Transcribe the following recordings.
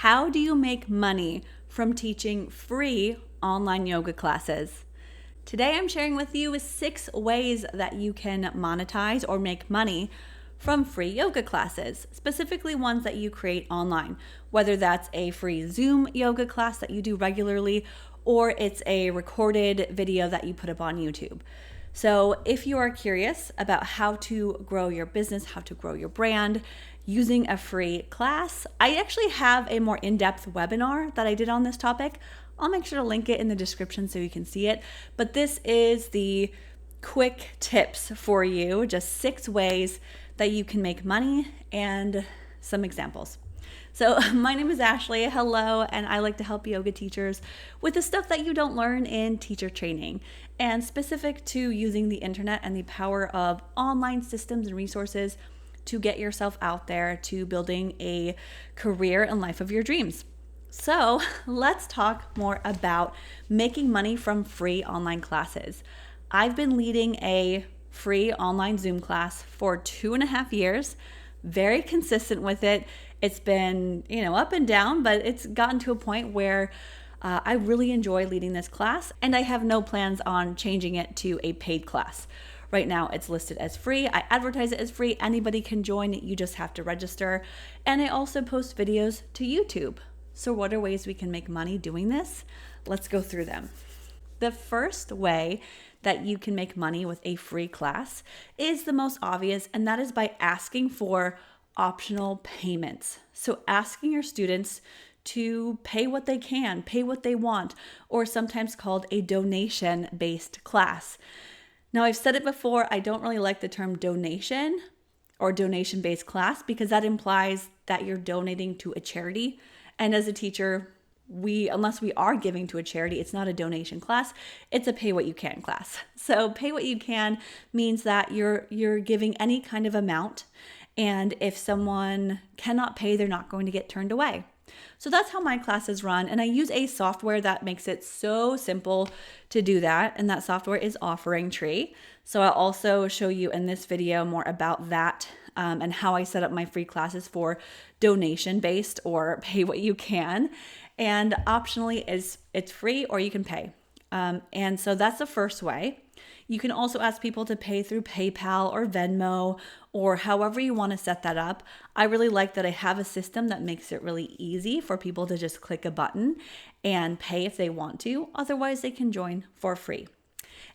How do you make money from teaching free online yoga classes? Today I'm sharing with you 6 ways that you can monetize or make money from free yoga classes, specifically ones that you create online, whether that's a free Zoom yoga class that you do regularly or it's a recorded video that you put up on YouTube. So if you are curious about how to grow your business, how to grow your brand using a free class, I actually have a more in-depth webinar that I did on this topic. I'll make sure to link it in the description so you can see it. But this is the quick tips for you, just 6 ways that you can make money and some examples. So my name is Ashley. Hello, and I like to help yoga teachers with the stuff that you don't learn in teacher training and specific to using the internet and the power of online systems and resources to get yourself out there to building a career and life of your dreams. So let's talk more about making money from free online classes. I've been leading a free online Zoom class for 2.5 years, very consistent with it. It's been, up and down, but it's gotten to a point where I really enjoy leading this class, and I have no plans on changing it to a paid class. Right now, it's listed as free. I advertise it as free. Anybody can join. You just have to register. And I also post videos to YouTube. So what are ways we can make money doing this? Let's go through them. The first way that you can make money with a free class is the most obvious, and that is by asking for optional payments. So asking your students to pay what they can, pay what they want, or sometimes called a donation-based class. Now, I've said it before, I don't really like the term donation or donation-based class because that implies that you're donating to a charity. And as a teacher, unless we are giving to a charity, it's not a donation class, it's a pay what you can class. So pay what you can means that you're giving any kind of amount, and if someone cannot pay, they're not going to get turned away. So that's how my classes run, and I use a software that makes it so simple to do that, and that software is Offering Tree. So I'll also show you in this video more about that and how I set up my free classes for donation-based or pay what you can. And optionally, it's free or you can pay. And so that's the first way. You can also ask people to pay through PayPal or Venmo or however you want to set that up. I really like that I have a system that makes it really easy for people to just click a button and pay if they want to. Otherwise, they can join for free.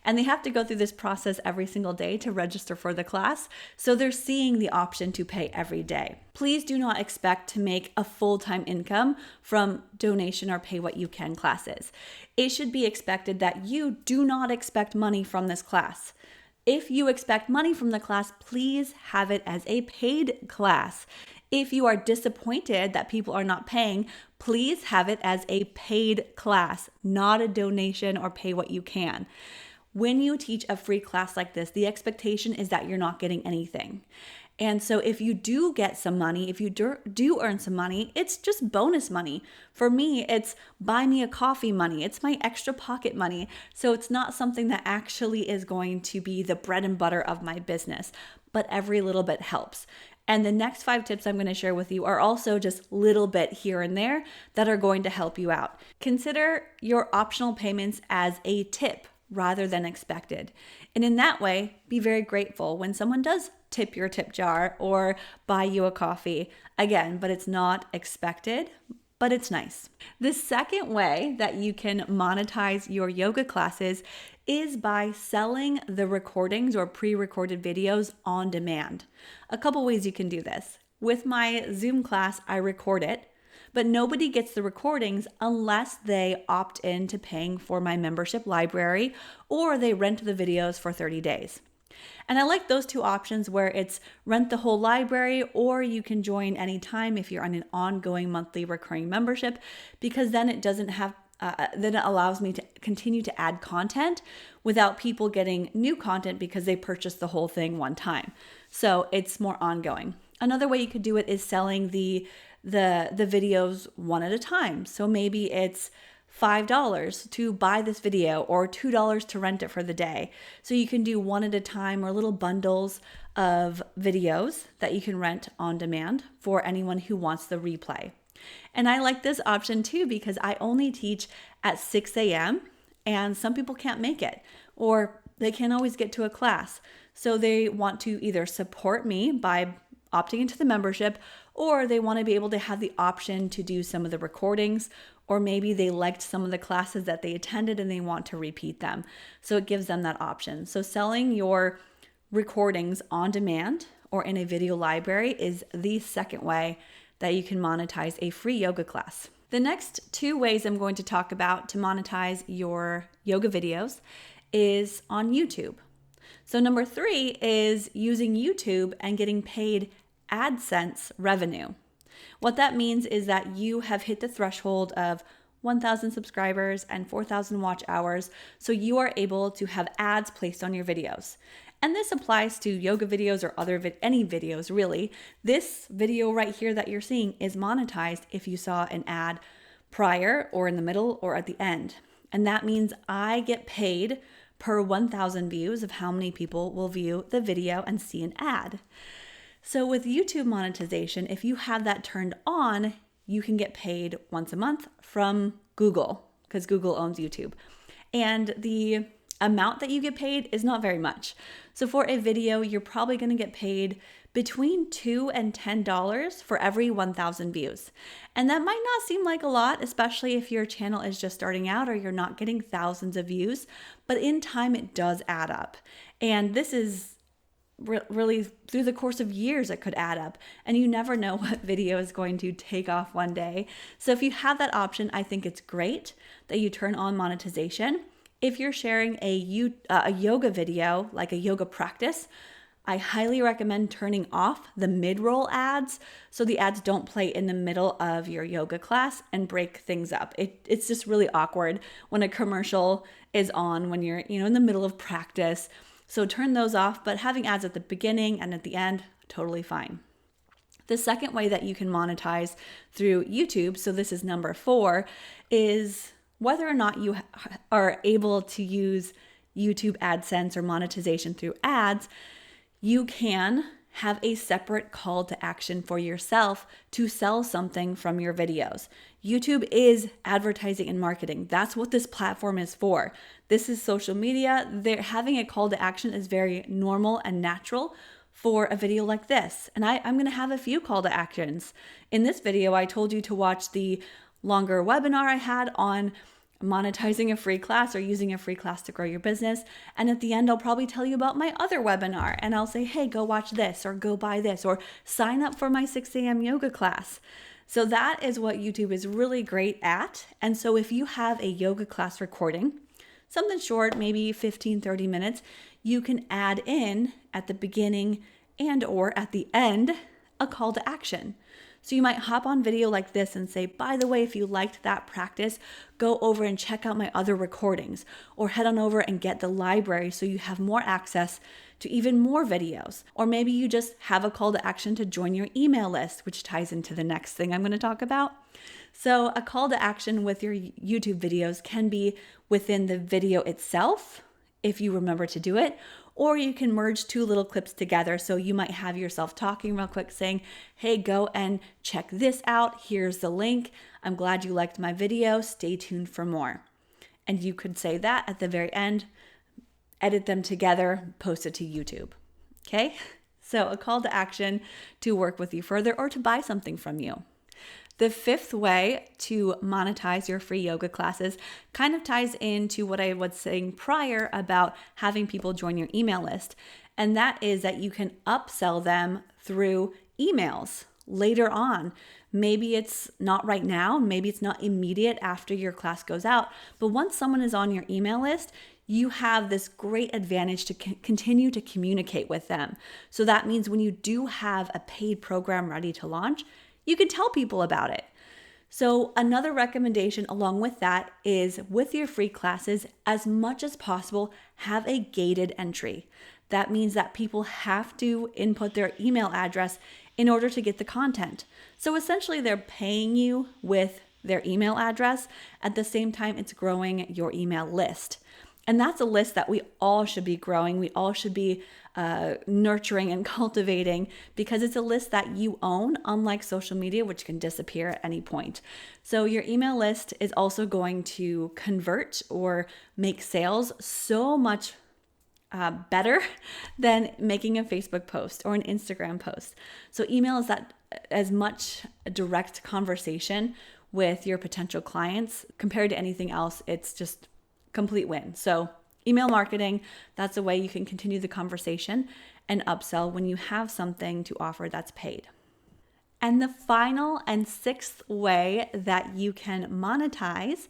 And they have to go through this process every single day to register for the class, so they're seeing the option to pay every day. Please do not expect to make a full-time income from donation or pay what you can classes. It should be expected that you do not expect money from this class. If you expect money from the class, please have it as a paid class. If you are disappointed that people are not paying, please have it as a paid class, not a donation or pay what you can. When you teach a free class like this, the expectation is that you're not getting anything. And so if you do get some money, if you do earn some money, it's just bonus money. For me, it's buy me a coffee money. It's my extra pocket money. So it's not something that actually is going to be the bread and butter of my business, but every little bit helps. And the next 5 tips I'm going to share with you are also just little bit here and there that are going to help you out. Consider your optional payments as a tip rather than expected. And in that way, be very grateful when someone does tip your tip jar or buy you a coffee. Again, but it's not expected, but it's nice. The second way that you can monetize your yoga classes is by selling the recordings or pre-recorded videos on demand. A couple ways you can do this. With my Zoom class, I record it, but nobody gets the recordings unless they opt in to paying for my membership library or they rent the videos for 30 days. And I like those 2 options where it's rent the whole library or you can join anytime if you're on an ongoing monthly recurring membership, because then it doesn't have then it allows me to continue to add content without people getting new content because they purchased the whole thing one time. So it's more ongoing. Another way you could do it is selling the videos one at a time. So maybe it's $5 to buy this video or $2 to rent it for the day. So you can do one at a time or little bundles of videos that you can rent on demand for anyone who wants the replay. And I like this option too because I only teach at 6 a.m. and some people can't make it or they can't always get to a class. So they want to either support me by opting into the membership, or they want to be able to have the option to do some of the recordings, or maybe they liked some of the classes that they attended and they want to repeat them. So it gives them that option. So selling your recordings on demand or in a video library is the second way that you can monetize a free yoga class. The next two ways I'm going to talk about to monetize your yoga videos is on YouTube. So number 3 is using YouTube and getting paid Adsense revenue. What that means is that you have hit the threshold of 1,000 subscribers and 4,000 watch hours, so you are able to have ads placed on your videos. And this applies to yoga videos or any videos really. This video right here that you're seeing is monetized if you saw an ad prior or in the middle or at the end. And that means I get paid per 1,000 views of how many people will view the video and see an ad. So with YouTube monetization, if you have that turned on, you can get paid once a month from Google because Google owns YouTube. And the amount that you get paid is not very much. So for a video, you're probably going to get paid between $2 and $10 for every 1,000 views. And that might not seem like a lot, especially if your channel is just starting out or you're not getting thousands of views, but in time it does add up. And this is really through the course of years it could add up, and you never know what video is going to take off one day. So if you have that option, I think it's great that you turn on monetization. If you're sharing a yoga video, like a yoga practice, I highly recommend turning off the mid-roll ads so the ads don't play in the middle of your yoga class and break things up. It's just really awkward when a commercial is on when you're in the middle of practice. So turn those off, but having ads at the beginning and at the end, totally fine. The second way that you can monetize through YouTube, so this is number 4, is whether or not you are able to use YouTube AdSense or monetization through ads, you can have a separate call to action for yourself to sell something from your videos. YouTube is advertising and marketing. That's what this platform is for. This is social media. Having a call to action is very normal and natural for a video like this. And I'm going to have a few call to actions. In this video, I told you to watch the longer webinar I had on monetizing a free class or using a free class to grow your business. And at the end, I'll probably tell you about my other webinar and I'll say, hey, go watch this or go buy this or sign up for my 6 a.m. yoga class. So that is what YouTube is really great at. And so if you have a yoga class recording, something short, maybe 15, 30 minutes, you can add in at the beginning and or at the end a call to action. So you might hop on video like this and say, by the way, if you liked that practice, go over and check out my other recordings, or head on over and get the library so you have more access to even more videos. Or maybe you just have a call to action to join your email list, which ties into the next thing I'm going to talk about. So a call to action with your YouTube videos can be within the video itself, if you remember to do it, or you can merge 2 little clips together. So you might have yourself talking real quick saying, hey, go and check this out. Here's the link. I'm glad you liked my video. Stay tuned for more. And you could say that at the very end, edit them together, post it to YouTube. Okay? So a call to action to work with you further or to buy something from you. The 5th way to monetize your free yoga classes kind of ties into what I was saying prior about having people join your email list. And that is that you can upsell them through emails later on. Maybe it's not right now, maybe it's not immediate after your class goes out, but once someone is on your email list, you have this great advantage to continue to communicate with them. So that means when you do have a paid program ready to launch, you can tell people about it. So another recommendation along with that is with your free classes, as much as possible, have a gated entry. That means that people have to input their email address in order to get the content. So essentially they're paying you with their email address. At the same time, it's growing your email list. And that's a list that we all should be growing. We all should be nurturing and cultivating, because it's a list that you own, unlike social media, which can disappear at any point. So your email list is also going to convert or make sales so much better than making a Facebook post or an Instagram post. So email is that as much a direct conversation with your potential clients compared to anything else. It's just complete win. So email marketing, that's a way you can continue the conversation and upsell when you have something to offer that's paid. And the final and sixth way that you can monetize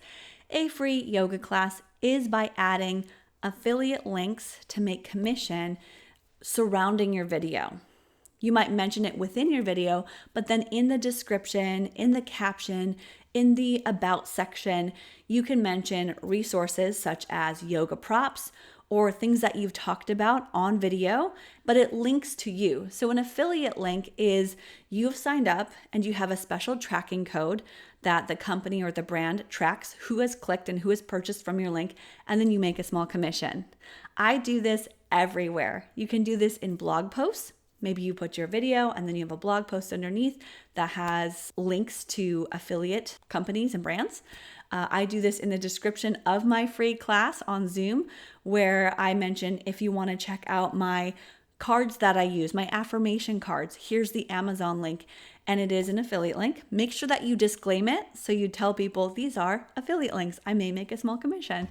a free yoga class is by adding affiliate links to make commission surrounding your video. You might mention it within your video, but then in the description, in the caption, in the about section, you can mention resources such as yoga props or things that you've talked about on video, but it links to you. So an affiliate link is you've signed up and you have a special tracking code that the company or the brand tracks who has clicked and who has purchased from your link, and then you make a small commission. I do this everywhere. You can do this in blog posts. Maybe you put your video and then you have a blog post underneath that has links to affiliate companies and brands. I do this in the description of my free class on Zoom, where I mention if you want to check out my cards that I use, my affirmation cards, here's the Amazon link, and it is an affiliate link. Make sure that you disclaim it, so you tell people these are affiliate links. I may make a small commission.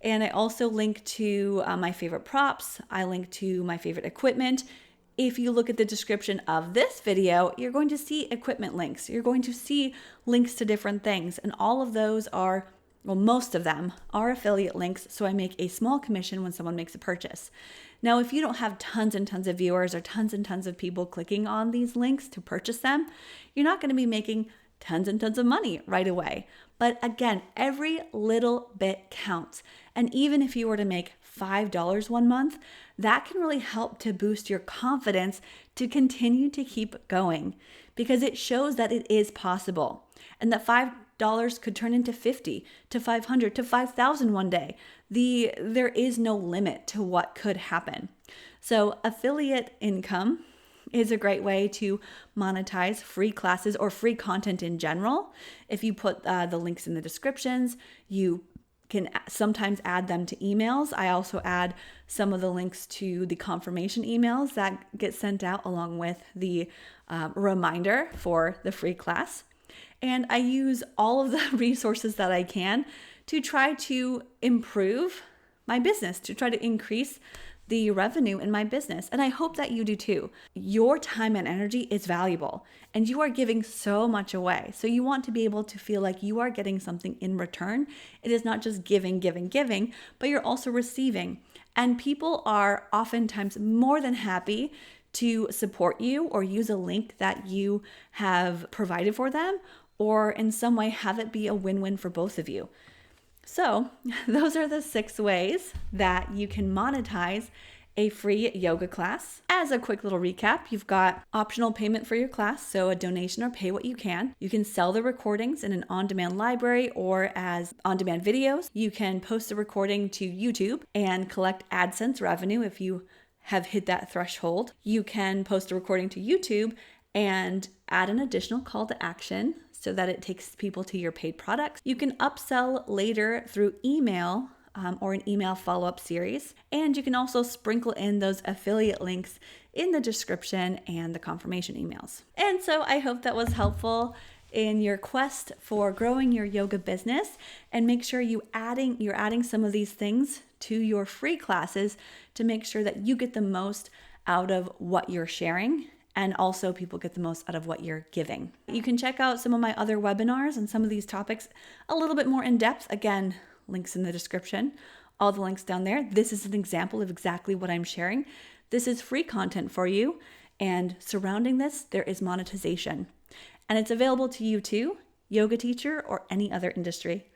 And I also link to my favorite props. I link to my favorite equipment. If you look at the description of this video, you're going to see equipment links. You're going to see links to different things. And all of those are, well, most of them are affiliate links. So I make a small commission when someone makes a purchase. Now, if you don't have tons and tons of viewers or tons and tons of people clicking on these links to purchase them, you're not going to be making tons and tons of money right away. But again, every little bit counts. And even if you were to make $5 one month, that can really help to boost your confidence to continue to keep going, because it shows that it is possible and that $5 could turn into 50 to 500 to 5,000 one day. There is no limit to what could happen. So affiliate income is a great way to monetize free classes or free content in general. If you put the links in the descriptions, you can sometimes add them to emails. I also add some of the links to the confirmation emails that get sent out along with the reminder for the free class. And I use all of the resources that I can to try to improve my business, to try to increase the revenue in my business. And I hope that you do too. Your time and energy is valuable and you are giving so much away. So you want to be able to feel like you are getting something in return. It is not just giving, but you're also receiving. And people are oftentimes more than happy to support you or use a link that you have provided for them, or in some way have it be a win-win for both of you. So those are the 6 ways that you can monetize a free yoga class. As a quick little recap, you've got optional payment for your class, so a donation or pay what you can. You can sell the recordings in an on-demand library or as on-demand videos. You can post the recording to YouTube and collect Adsense revenue if you have hit that threshold. You can post a recording to YouTube and add an additional call to action so that it takes people to your paid products. You can upsell later through email or an email follow-up series. And you can also sprinkle in those affiliate links in the description and the confirmation emails. And so I hope that was helpful in your quest for growing your yoga business, and make sure you're adding some of these things to your free classes to make sure that you get the most out of what you're sharing, and also people get the most out of what you're giving. You can check out some of my other webinars and some of these topics a little bit more in depth. Again, links in the description, all the links down there. This is an example of exactly what I'm sharing. This is free content for you, and surrounding this, there is monetization. And it's available to you too, yoga teacher or any other industry.